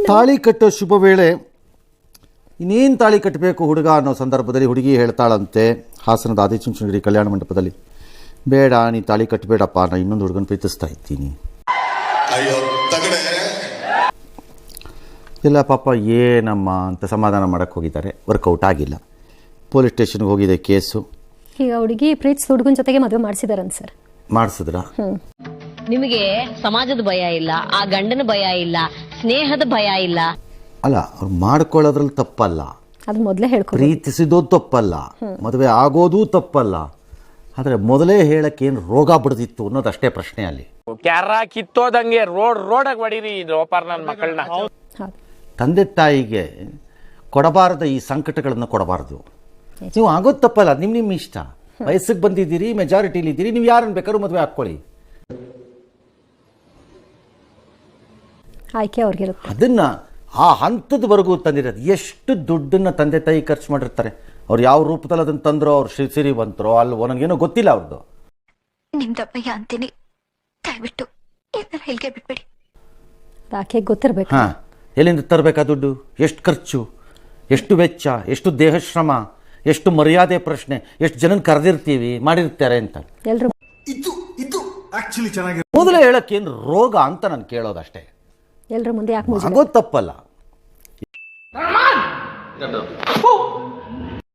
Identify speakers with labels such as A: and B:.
A: ತಾಳಿ ಕಟ್ಟೋ ಶುಭ ವೇಳೆ ಇನ್ನೇನು ತಾಳಿ ಕಟ್ಟಬೇಕು ಹುಡುಗ ಅನ್ನೋ ಸಂದರ್ಭದಲ್ಲಿ ಹುಡುಗಿ ಹೇಳ್ತಾಳಂತೆ ಹಾಸನದ ಆದಿಚುಂಚನಗಿರಿ ಕಲ್ಯಾಣ ಮಂಟಪದಲ್ಲಿ, ಬೇಡ ನೀ ತಾಳಿ ಕಟ್ಟಬೇಡಪ್ಪ, ನಾನು ಇನ್ನೊಂದು ಹುಡುಗನ ಪ್ರೀತಿಸ್ತಾ ಇದ್ದೀನಿ. ಇಲ್ಲ ಪಾಪ ಏನಮ್ಮ ಅಂತ ಸಮಾಧಾನ ಮಾಡಕ್ಕೆ ಹೋಗಿದ್ದಾರೆ, ವರ್ಕೌಟ್ ಆಗಿಲ್ಲ. ಪೊಲೀಸ್ ಸ್ಟೇಷನ್ಗೆ ಹೋಗಿದೆ ಕೇಸು.
B: ಈಗ ಹುಡುಗಿ ಪ್ರೀತಿಸಿದ ಹುಡುಗನ ಜೊತೆಗೆ ಮದುವೆ ಮಾಡಿಸಿದಾರಂತ ಸರ್.
A: ಮಾಡಿಸಿದ್ರಾ?
C: ನಿಮಗೆ ಸಮಾಜದ ಭಯ ಇಲ್ಲ, ಆ ಗಂಡನ ಭಯ ಇಲ್ಲ, ಸ್ನೇಹದ ಭಯ ಇಲ್ಲ.
A: ಅಲ್ಲ, ಅವ್ರು ಮಾಡ್ಕೊಳ್ಳೋದ್ರಲ್ಲಿ ತಪ್ಪಲ್ಲ,
B: ಅದು ಮೊದಲೇ ಹೇಳ್ಕೊ,
A: ಪ್ರೀತಿಸಿದೋದು ತಪ್ಪಲ್ಲ, ಮದುವೆ ಆಗೋದು ತಪ್ಪಲ್ಲ. ಆದರೆ ಮೊದಲೇ ಹೇಳಕ್ಕೆ ಏನು ರೋಗ ಬಿಡ್ದಿತ್ತು ಅನ್ನೋದಷ್ಟೇ ಪ್ರಶ್ನೆ ಅಲ್ಲಿ.
D: ಕ್ಯಾರ ಕಿತ್ತೋದಂಗೆ ರೋಡಾಗಿ ಹೊಡೀರಿ ಲೋಪಾರ್ ನನ್ನ ಮಕ್ಕಳನ್ನ.
A: ತಂದೆ ತಾಯಿಗೆ ಕೊಡಬಾರದ ಈ ಸಂಕಟಗಳನ್ನು ಕೊಡಬಾರ್ದು. ನೀವು ಆಗೋದು ತಪ್ಪಲ್ಲ, ನಿಮ್ಮ ಇಷ್ಟ. ವಯಸ್ಸಿಗೆ ಬಂದಿದ್ದೀರಿ, ಮೆಜಾರಿಟಿಲಿ ಇದ್ದೀರಿ, ನೀವು ಯಾರನ್ನು ಬೇಕಾದ್ರೂ ಮದುವೆ ಹಾಕ್ಕೊಳ್ಳಿ,
B: ಆಯ್ಕೆ ಅವ್ರಿಗಿರುತ್ತೆ.
A: ಅದನ್ನ ಆ ಹಂತದವರೆಗೂ ತಂದಿರೋದು. ಎಷ್ಟು ದುಡ್ಡನ್ನು ತಂದೆ ತಾಯಿ ಖರ್ಚು ಮಾಡಿರ್ತಾರೆ. ಅವ್ರು ಯಾವ ರೂಪದಲ್ಲಿ ಅದನ್ನು ತಂದ್ರೋ, ಅವ್ರು ಸಿರಿ ಬಂತರೋ ಅಲ್ವೋ ನನಗೇನೋ ಗೊತ್ತಿಲ್ಲ ಅವ್ರದ್ದು.
E: ನಿಮ್ದಪ್ಪಯ್ಯ ಅಂತೀನಿ, ದಯವಿಟ್ಟು ಹೇಳಿಕೆ ಬಿಟ್ಬಿಡಿ.
B: ಆಕೆ ಗೊತ್ತಿರ್ಬೇಕು.
A: ಹಾಂ, ಎಲ್ಲಿಂದ ತರಬೇಕಾ ದುಡ್ಡು, ಎಷ್ಟು ಖರ್ಚು, ಎಷ್ಟು ವೆಚ್ಚ, ಎಷ್ಟು ದೇಹಶ್ರಮ, ಎಷ್ಟು ಮರ್ಯಾದೆ ಪ್ರಶ್ನೆ, ಎಷ್ಟು ಜನನ ಕರೆದಿರ್ತೀವಿ, ಮಾಡಿರ್ತಾರೆ ಅಂತ.
B: ಎಲ್ರು
A: ಮೊದಲೇ ಹೇಳಕ್ಕೆ ಏನು ರೋಗ ಅಂತ ನಾನು ಕೇಳೋದಷ್ಟೇ.
B: ಎಲ್ರು ಮುಂದೆ ಯಾಕೆ
A: ಆಗೋದು ತಪ್ಪಲ್ಲ.